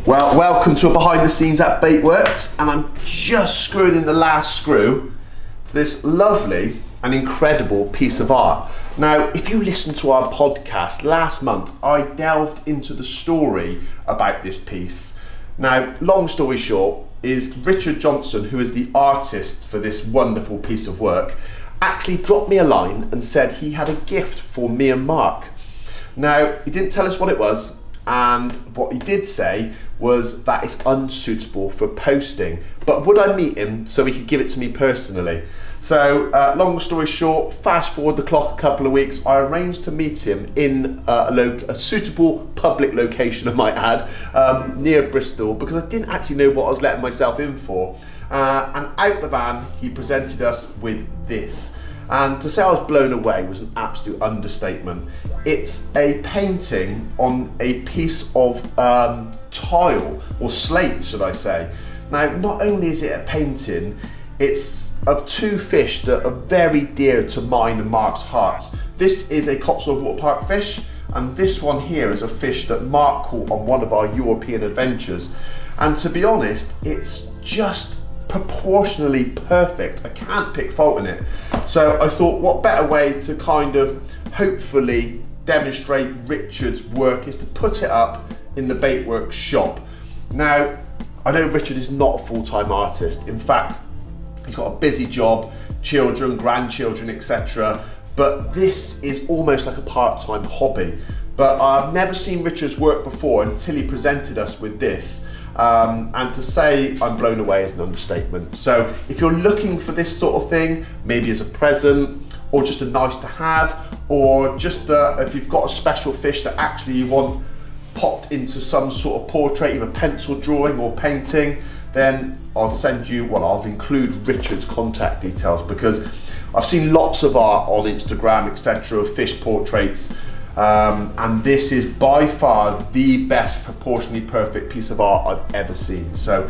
Well, welcome to a behind the scenes at Baitworks, and I'm just screwing in the last screw to this lovely and incredible piece of art. Now, if you listen to our podcast last month, I delved into the story about this piece. Now, long story short, is Richard Johnson, who is the artist for this wonderful piece of work, actually dropped me a line and said he had a gift for me and Mark. Now, he didn't tell us what it was, and what he did say was that it's unsuitable for posting, but would I meet him so he could give it to me personally? So long story short, fast forward the clock a couple of weeks, I arranged to meet him in a suitable public location, I might add, near Bristol, because I didn't actually know what I was letting myself in for. And out the van, he presented us with this. And to say I was blown away was an absolute understatement. It's a painting on a piece of tile, or slate, should I say. Now, not only is it a painting, it's of two fish that are very dear to mine and Mark's hearts. This is a Cotswold Water Park fish, and this one here is a fish that Mark caught on one of our European adventures. And to be honest, it's just proportionally perfect. I can't pick fault in it. So I thought, what better way to kind of hopefully demonstrate Richard's work is to put it up in the Baitworks shop. Now, I know Richard is not a full-time artist. In fact, he's got a busy job, children, grandchildren, etc. But this is almost like a part-time hobby. But I've never seen Richard's work before until he presented us with this. And to say I'm blown away is an understatement. So if you're looking for this sort of thing, maybe as a present, or just a nice to have, or just if you've got a special fish that actually you want popped into some sort of portrait, either pencil drawing or painting, then I'll send you, well, I'll include Richard's contact details, because I've seen lots of art on Instagram, etc., of fish portraits. And this is by far the best proportionally perfect piece of art I've ever seen. So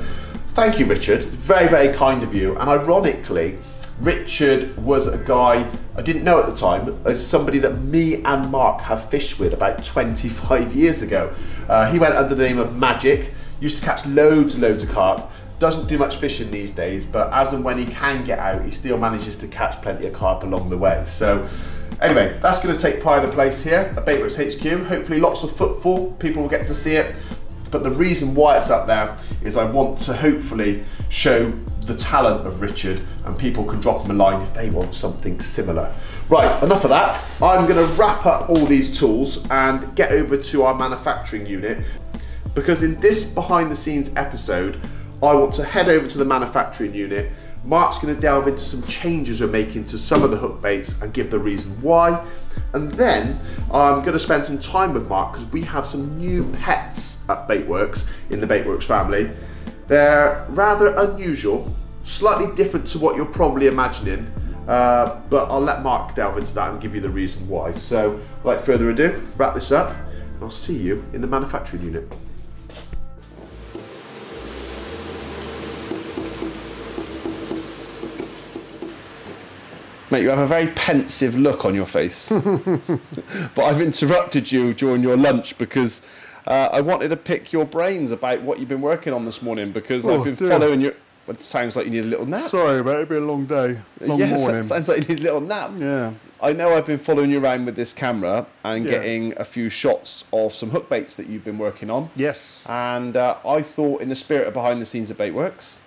thank you, Richard. Very, very kind of you. And ironically, Richard was a guy I didn't know at the time, as somebody that me and Mark have fished with about 25 years ago. He went under the name of Magic, used to catch loads and loads of carp. Doesn't do much fishing these days, but as and when he can get out, he still manages to catch plenty of carp along the way. So anyway, that's going to take pride of place here at Baitworks HQ. Hopefully lots of footfall, people will get to see it. But the reason why it's up there is I want to hopefully show the talent of Richard, and people can drop him a line if they want something similar. Right, enough of that. I'm going to wrap up all these tools and get over to our manufacturing unit, because in this behind the scenes episode, I want to head over to the manufacturing unit. Mark's going to delve into some changes we're making to some of the hook baits and give the reason why. And then I'm going to spend some time with Mark, because we have some new pets at Baitworks, in the Baitworks family. They're rather unusual, slightly different to what you're probably imagining, but I'll let Mark delve into that and give you the reason why. So without further ado, wrap this up, and I'll see you in the manufacturing unit. Mate, you have a very pensive look on your face. But I've interrupted you during your lunch because I wanted to pick your brains about what you've been working on this morning, because I've been following your... Well, it sounds like you need a little nap. Sorry, mate, it's been a long day, long morning. It sounds like you need a little nap. Yeah. I know I've been following you around with this camera and getting a few shots of some hook baits that you've been working on. Yes. And I thought, in the spirit of behind the scenes at Baitworks,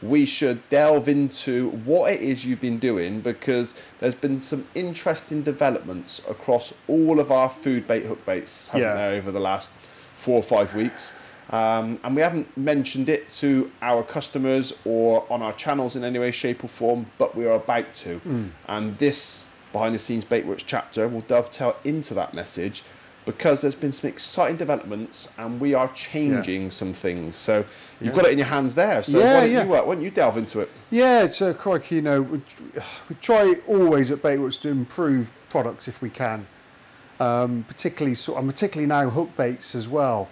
we should delve into what it is you've been doing, because there's been some interesting developments across all of our food bait hook baits, hasn't there, over the last 4 or 5 weeks. And we haven't mentioned it to our customers or on our channels in any way, shape or form, but we are about to. And this behind the scenes Baitworks chapter will dovetail into that message, because there's been some exciting developments and we are changing some things. So you've got it in your hands there. So why don't you delve into it? Yeah, it's quite, you know, we try always at Baitworks to improve products if we can. Particularly now hook baits as well.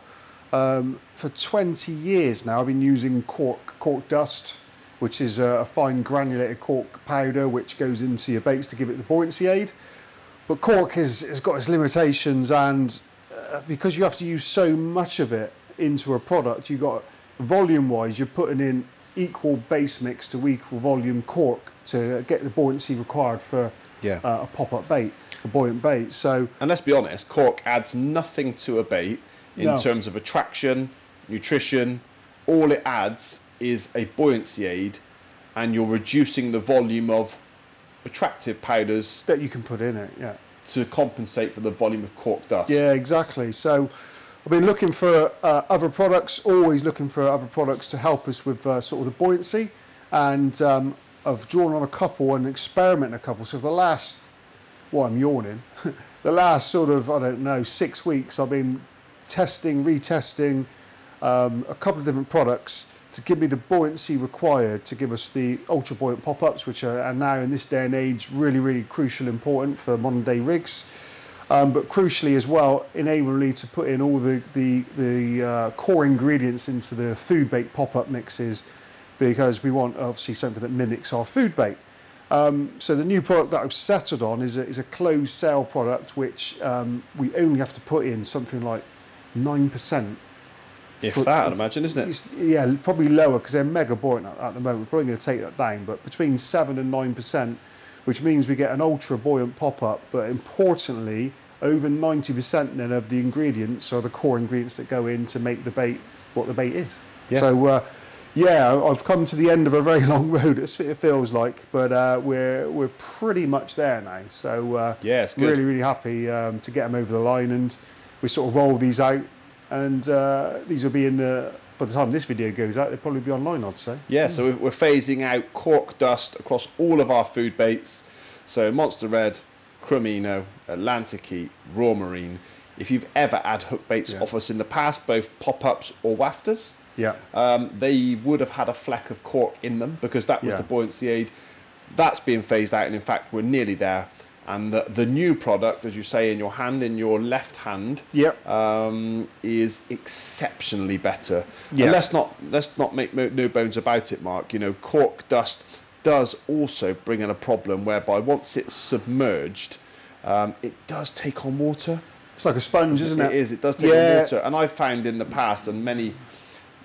For 20 years now, I've been using cork dust, which is a fine granulated cork powder which goes into your baits to give it the buoyancy aid. But cork has got its limitations, and because you have to use so much of it, into a product, you got volume-wise, you're putting in equal base mix to equal volume cork to get the buoyancy required for a pop-up bait, a buoyant bait. So, and let's be honest, cork adds nothing to a bait in terms of attraction, nutrition. All it adds is a buoyancy aid, and you're reducing the volume of attractive powders that you can put in it, to compensate for the volume of cork dust. Yeah, exactly. So I've been looking for other products, always looking for other products to help us with sort of the buoyancy, and I've drawn on a couple and experimented a couple. So for the last, well, I'm yawning, the last sort of, I don't know, 6 weeks, I've been testing, retesting a couple of different products to give me the buoyancy required to give us the ultra buoyant pop-ups, which are now in this day and age really, really crucial, important for modern day rigs. But crucially as well, enabling me to put in all the core ingredients into the food bait pop-up mixes, because we want obviously something that mimics our food bait. So the new product that I've settled on is a closed cell product, which we only have to put in something like 9%. If that, I'd imagine, isn't it? Yeah, probably lower, because they're mega buoyant at the moment. We're probably going to take that down, but between 7 and 9%, which means we get an ultra buoyant pop-up, but importantly, over 90% then of the ingredients are the core ingredients that go in to make the bait what the bait is. Yeah. So, yeah, I've come to the end of a very long road, it feels like, but we're pretty much there now. So, yeah, it's good. Really, really happy to get them over the line, and we sort of roll these out. And these will be in by the time this video goes out, they'll probably be online, I'd say. Yeah, so we're phasing out cork dust across all of our food baits. So Monster Red, Cremino, Atlantic Heat, Raw Marine. If you've ever had hook baits off us in the past, both pop-ups or wafters, they would have had a fleck of cork in them, because that was the buoyancy aid. That's being phased out, and in fact, we're nearly there. And the new product, as you say, in your hand, in your left hand, is exceptionally better. Yeah. And let's not make no bones about it, Mark. You know, cork dust does also bring in a problem whereby once it's submerged, it does take on water. It's like a sponge, isn't it? It is. It does take on water. And I've found in the past, and many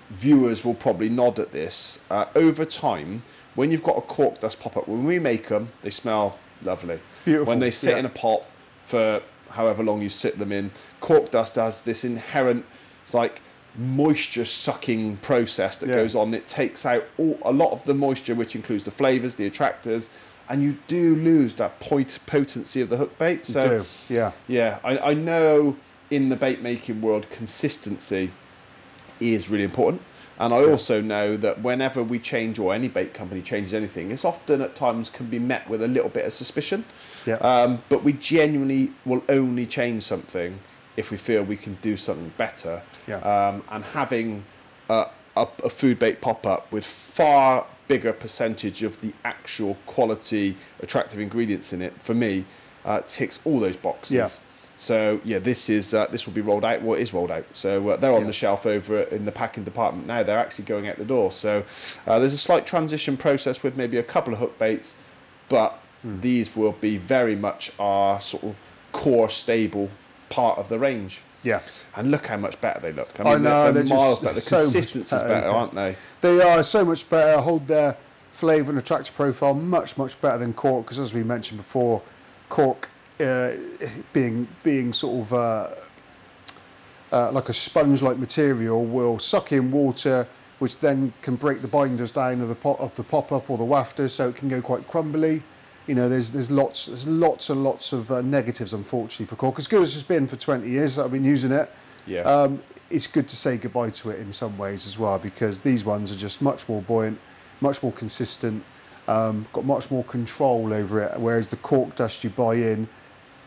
viewers will probably nod at this, over time, when you've got a cork dust pop-up, when we make them, they smell lovely. Beautiful. When they sit in a pot for however long you sit them in, cork dust has this inherent like moisture sucking process that goes on. It takes out a lot of the moisture, which includes the flavours, the attractors, and you do lose that potency of the hook bait. So I know in the bait making world, consistency is really important. And I also know that whenever we change, or any bait company changes anything, it's often at times can be met with a little bit of suspicion. Yeah. But we genuinely will only change something if we feel we can do something better. Yeah. And having a food bait pop-up with far bigger percentage of the actual quality, attractive ingredients in it, for me, ticks all those boxes. Yeah. So yeah, this will be rolled out. Well, it is rolled out. So they're on the shelf over in the packing department now. They're actually going out the door. So there's a slight transition process with maybe a couple of hook baits, but these will be very much our sort of core stable part of the range. Yeah. And look how much better they look. I mean, they're miles better. The consistency is better, aren't they? They are so much better. Hold their flavour and attractive profile much better than cork, because as we mentioned before, cork. Being sort of like a sponge-like material, will suck in water, which then can break the binders down of the pop-up or the wafter, so it can go quite crumbly. You know, there's lots and lots of negatives, unfortunately, for cork. As good as it's been for 20 years that I've been using it, it's good to say goodbye to it in some ways as well, because these ones are just much more buoyant, much more consistent, got much more control over it, whereas the cork dust you buy in,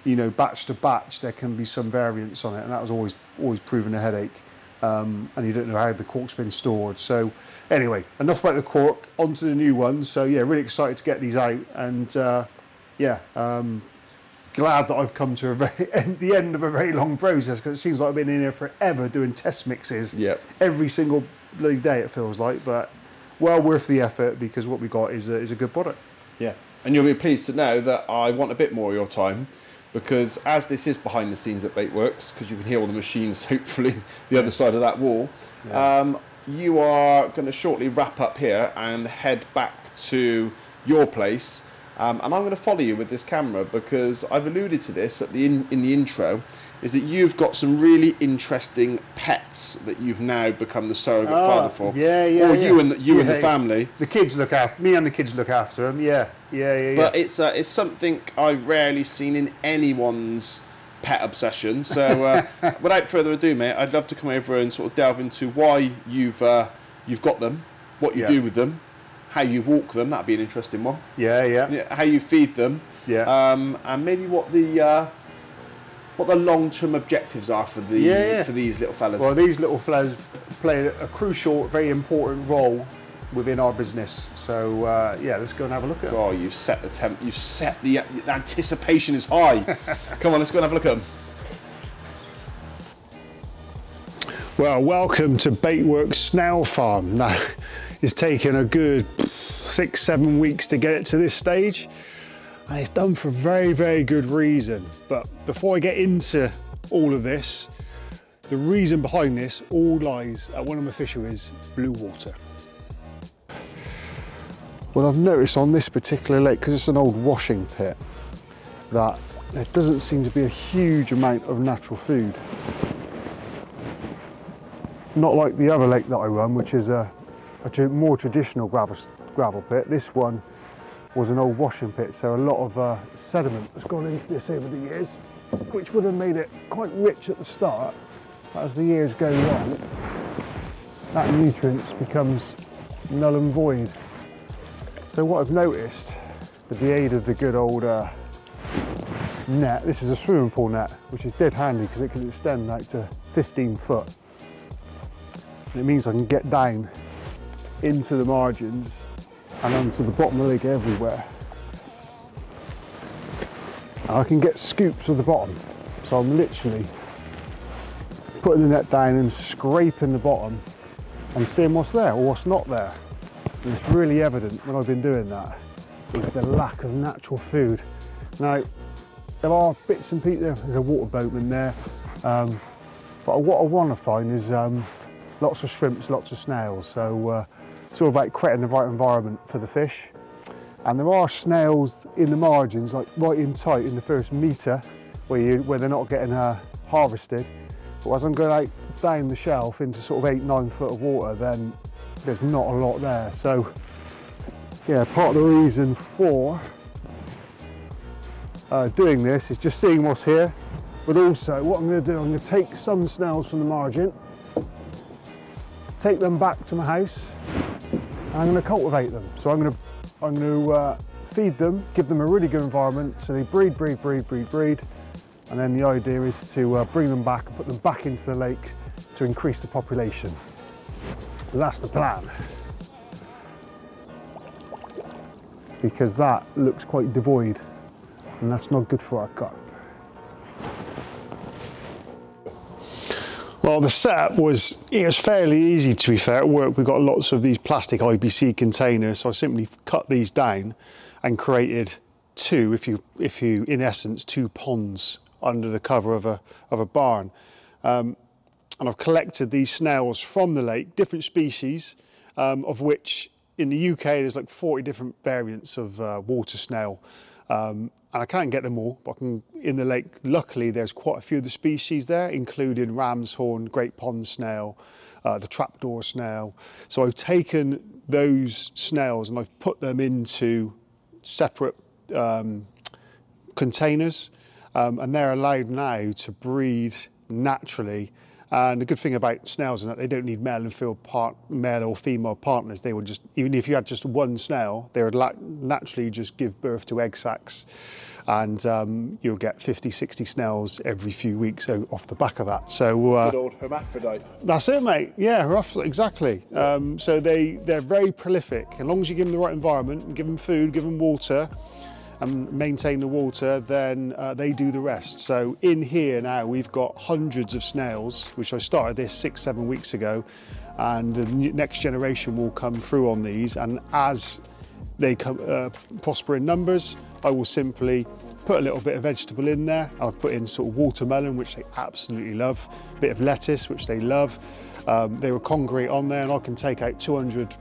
you know, batch to batch, there can be some variance on it, and that was always proven a headache. And you don't know how the cork's been stored. So anyway, enough about the cork, onto the new one. So yeah, really excited to get these out, and glad that I've come to the end of a very long process, because it seems like I've been in here forever doing test mixes. Yep. Every single bloody day it feels like, but well worth the effort, because what we got is a good product. Yeah, and you'll be pleased to know that I want a bit more of your time. because as this is behind the scenes at Baitworks, because you can hear all the machines hopefully the other side of that wall, you are going to shortly wrap up here and head back to your place, and I'm going to follow you with this camera, because I've alluded to this at in the intro, is that you've got some really interesting pets that you've now become the surrogate father for. Or you and the family. The kids look after me, and the kids look after them. But it's something I've rarely seen in anyone's pet obsession. So without further ado, mate, I'd love to come over and sort of delve into why you've got them, what you do with them, how you walk them. That'd be an interesting one. How you feed them. And maybe what the long-term objectives are for the for these little fellas. Well, these little fellas play a crucial, very important role within our business. So let's go and have a look at them. Oh, you've set the temp. You've set the anticipation is high. Come on, let's go and have a look at them. Well, welcome to Baitworks Snail Farm. Now, it's taken a good 6-7 weeks to get it to this stage. And it's done for a very, very good reason. But before I get into all of this, the reason behind this all lies at one of my fisheries, blue water. Well, I've noticed on this particular lake, because it's an old washing pit, that there doesn't seem to be a huge amount of natural food. Not like the other lake that I run, which is a more traditional gravel pit. This one was an old washing pit, so a lot of sediment has gone into this over the years, which would have made it quite rich at the start. But as the years go on, that nutrients becomes null and void. So what I've noticed, with the aid of the good old net, this is a swimming pool net, which is dead handy because it can extend out to 15 foot. And it means I can get down into the margins and onto the bottom of the lake everywhere. And I can get scoops of the bottom. So I'm literally putting the net down and scraping the bottom and seeing what's there or what's not there. And it's really evident when I've been doing that is the lack of natural food. Now, there are bits and pieces, there's a water boatman there, but what I want to find is lots of shrimps, lots of snails. So it's all about creating the right environment for the fish. And there are snails in the margins, like right in tight in the first metre, where they're not getting harvested. But as I'm going out down the shelf into sort of 8-9 foot of water, then there's not a lot there. So yeah, part of the reason for doing this is just seeing what's here, but also what I'm going to do, I'm going to take some snails from the margin, take them back to my house, and I'm going to cultivate them. So I'm going to feed them, give them a really good environment, so they breed, and then the idea is to bring them back and put them back into the lake to increase the population. So that's the plan, because that looks quite devoid, and that's not good for our carp. Well, the setup was fairly easy, to be fair. At work, we've got lots of these plastic IBC containers, so I simply cut these down and created two, if you in essence, two ponds under the cover of a barn. And I've collected these snails from the lake, different species, of which in the UK there's like 40 different variants of water snail. And I can't get them all, but in the lake, luckily there's quite a few of the species there, including ram's horn, great pond snail, the trapdoor snail. So I've taken those snails and I've put them into separate containers, and they're allowed now to breed naturally. And the good thing about snails is that they don't need male or female partners. They would just, even if you had just one snail, they would naturally just give birth to egg sacs, and you'll get 50, 60 snails every few weeks off the back of that. So good old hermaphrodite. That's it, mate. Yeah, exactly. So they're very prolific. As long as you give them the right environment, give them food, give them water, and maintain the water, then they do the rest. So in here now we've got hundreds of snails, which I started this 6-7 weeks ago, and the next generation will come through on these, and as they prosper in numbers, I will simply put a little bit of vegetable in there. I've put in sort of watermelon, which they absolutely love, a bit of lettuce, which they love. They were congregate on there, and I can take out 200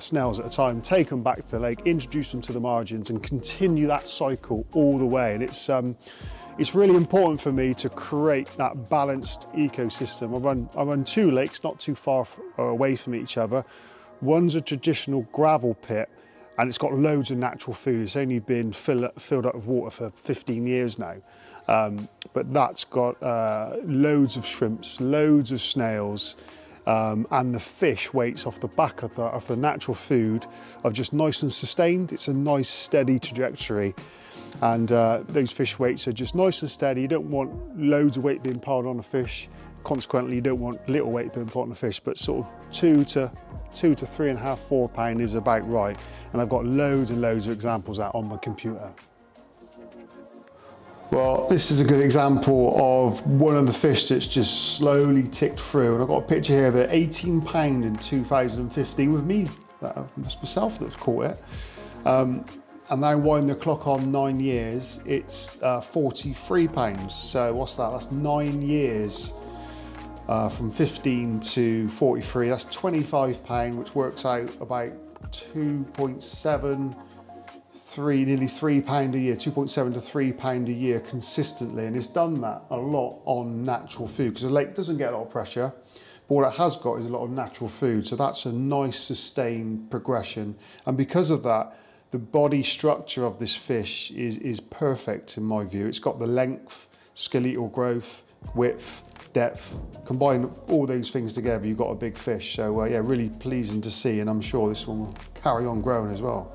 snails at a time, take them back to the lake, introduce them to the margins, and continue that cycle all the way. And it's really important for me to create that balanced ecosystem. I run two lakes not too far away from each other. One's a traditional gravel pit, and it's got loads of natural food. It's only been filled up with water for 15 years now. But that's got loads of shrimps, loads of snails, and the fish weights off the back of the natural food are just nice and sustained. It's a nice steady trajectory, and those fish weights are just nice and steady. You don't want loads of weight being piled on a fish. Consequently, you don't want little weight being put on a fish, but sort of 2 to 3.5, 4 pound is about right. And I've got loads and loads of examples out on my computer. Well, this is a good example of one of the fish that's just slowly ticked through. And I've got a picture here of it, 18 pound in 2015 with me, myself that's caught it. And now wind the clock on 9 years, it's 43 pounds. So what's that? That's 9 years. From 15 to 43, that's 25 pound, which works out about 2.73, nearly 3 pound a year, 2.7 to 3 pound a year consistently. And it's done that a lot on natural food, because the lake doesn't get a lot of pressure, but what it has got is a lot of natural food. So that's a nice sustained progression. And because of that, the body structure of this fish is perfect in my view. It's got the length, skeletal growth, width, depth. Combine all those things together, you've got a big fish. So yeah, really pleasing to see, and I'm sure this one will carry on growing as well.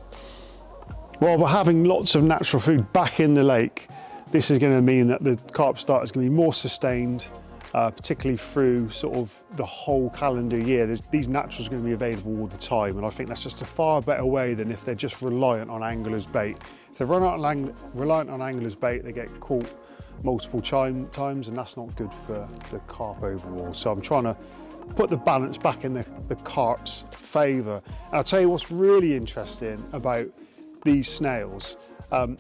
Well, we're having lots of natural food back in the lake. This is going to mean that the carp start is going to be more sustained, particularly through sort of the whole calendar year. These naturals are going to be available all the time, and I think that's just a far better way than if they're just reliant on angler's bait. If they're reliant on angler's bait, they get caught multiple times, and that's not good for the carp overall. So I'm trying to put the balance back in the carp's favour. And I'll tell you what's really interesting about these snails. I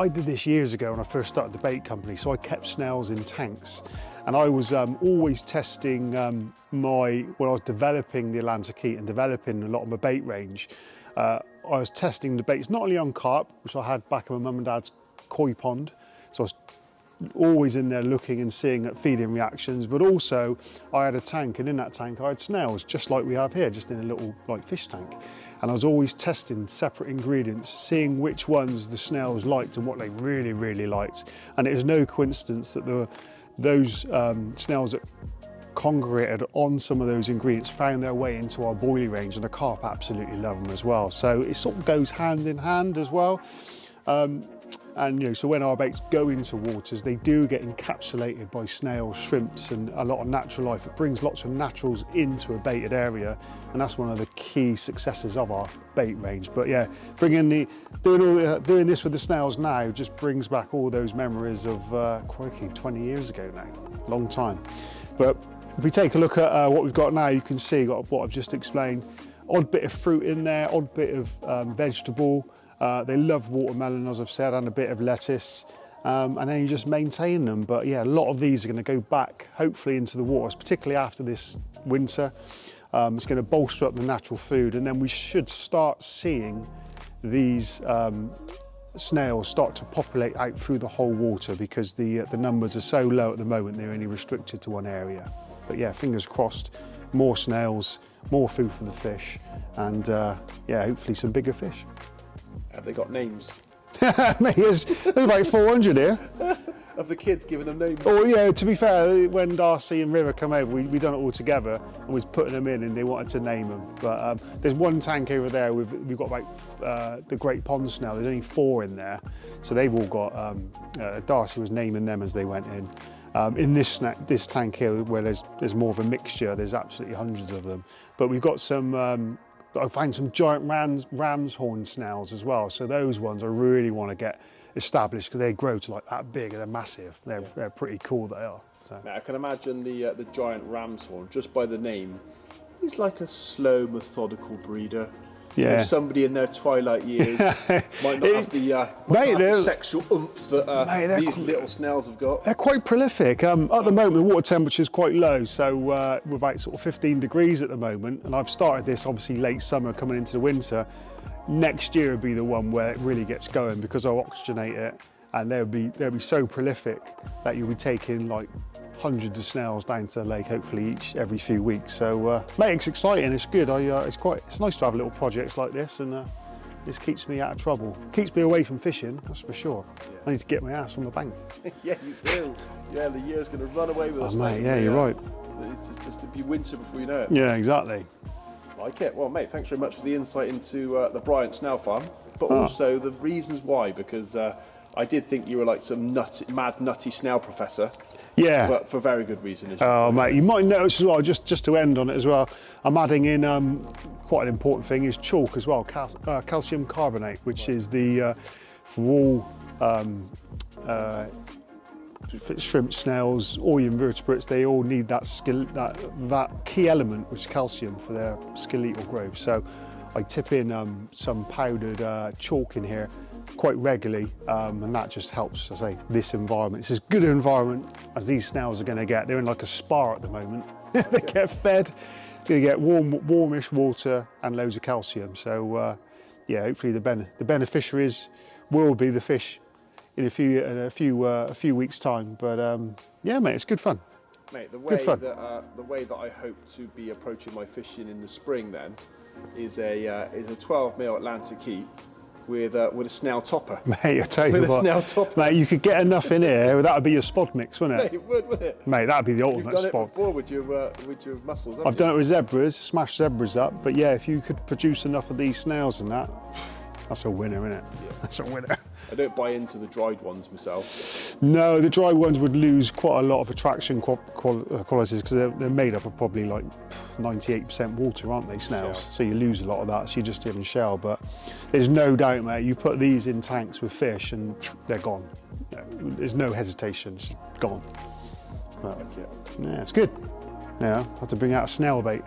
did this years ago when I first started the bait company, so I kept snails in tanks, and I was always testing when I was developing the Atlantic heat and developing a lot of my bait range. I was testing the baits not only on carp, which I had back in my mum and dad's koi pond, so I was always in there looking and seeing at feeding reactions, but also I had a tank, and in that tank I had snails, just like we have here, just in a little like fish tank. And I was always testing separate ingredients, seeing which ones the snails liked and what they really, really liked. And it is no coincidence that those snails that congregated on some of those ingredients found their way into our boilie range, and the carp absolutely love them as well. So it sort of goes hand in hand as well. And you know, so when our baits go into waters, they do get encapsulated by snails, shrimps, and a lot of natural life. It brings lots of naturals into a baited area, and that's one of the key successes of our bait range. But yeah, doing this with the snails now just brings back all those memories of crikey, 20 years ago now, long time. But if we take a look at what we've got now, you can see what I've just explained. Odd bit of fruit in there, odd bit of vegetable. They love watermelon, as I've said, and a bit of lettuce, and then you just maintain them. But yeah, a lot of these are going to go back, hopefully, into the waters, particularly after this winter. It's going to bolster up the natural food, and then we should start seeing these snails start to populate out through the whole water, because the numbers are so low at the moment, they're only restricted to one area. But yeah, fingers crossed, more snails, more food for the fish, and yeah, hopefully some bigger fish. Have they got names? Mate, there's about 400 here. Of the kids giving them names? Oh yeah, to be fair, when Darcy and River come over, we done it all together and was putting them in, and they wanted to name them. But there's one tank over there, we've got about the Great Pond Snail. There's only 4 in there. So they've all got, Darcy was naming them as they went in. In this tank here, where there's more of a mixture, there's absolutely hundreds of them. But we've got some, I found some giant ram's horn snails as well. So those ones I really want to get established, because they grow to like that big and they're massive. They're pretty cool, they are. So. Now, I can imagine the giant ram's horn, just by the name. He's like a slow, methodical breeder. You know, somebody in their twilight years might not have the sexual oomph that these little snails have got. They're quite prolific. At the moment, the water temperature is quite low, so we're about sort of 15 degrees at the moment. And I've started this obviously late summer, coming into the winter. Next year will be the one where it really gets going, because I'll oxygenate it, and they'll be so prolific that you'll be taking like hundreds of snails down to the lake, hopefully every few weeks. So mate, it's exciting, it's good. It's nice to have little projects like this, and this keeps me out of trouble. Keeps me away from fishing, that's for sure. Yeah. I need to get my ass on the bank. Yeah, you do. Yeah, the year's going to run away with us. Mate, yeah, you're right. It's just to be winter before you know it. Yeah, exactly. Like it. Well, mate, thanks very much for the insight into the Bryant Snail Farm, but also the reasons why, because I did think you were like some mad nutty snail professor. Yeah. But for very good reason. Oh, mate, you might notice as well, just to end on it as well, I'm adding in quite an important thing is chalk as well, calcium carbonate, which is the for all shrimp, snails, all your invertebrates, they all need that key element, which is calcium, for their skeletal growth. So I tip in some powdered chalk in here quite regularly, and that just helps, I say, this environment. It's as good an environment as these snails are going to get. They're in like a spa at the moment. They get fed, they get warmish water and loads of calcium. So yeah, hopefully the beneficiaries will be the fish in a few weeks time. But yeah, mate, it's good fun. Mate, the way that I hope to be approaching my fishing in the spring then is a 12mm Atlantic heat with a snail topper. Mate, I tell you what, snail topper. Mate, you could get enough in here. That would be your spod mix, wouldn't it? Mate, it would, wouldn't it? Mate, that'd be the ultimate spod. You've done it before with your mussels. I've done it with zebras, smashed zebras up. But yeah, if you could produce enough of these snails and that's a winner, isn't it? Yeah. That's a winner. I don't buy into the dried ones myself. No, the dry ones would lose quite a lot of attraction qualities, because they're made up of probably like 98% water, aren't they, snails? Shell. So you lose a lot of that, so you're just having shell. But there's no doubt, mate, you put these in tanks with fish and they're gone. There's no hesitation, it's gone. But, yeah, it's good. Yeah, I have to bring out a snail bait.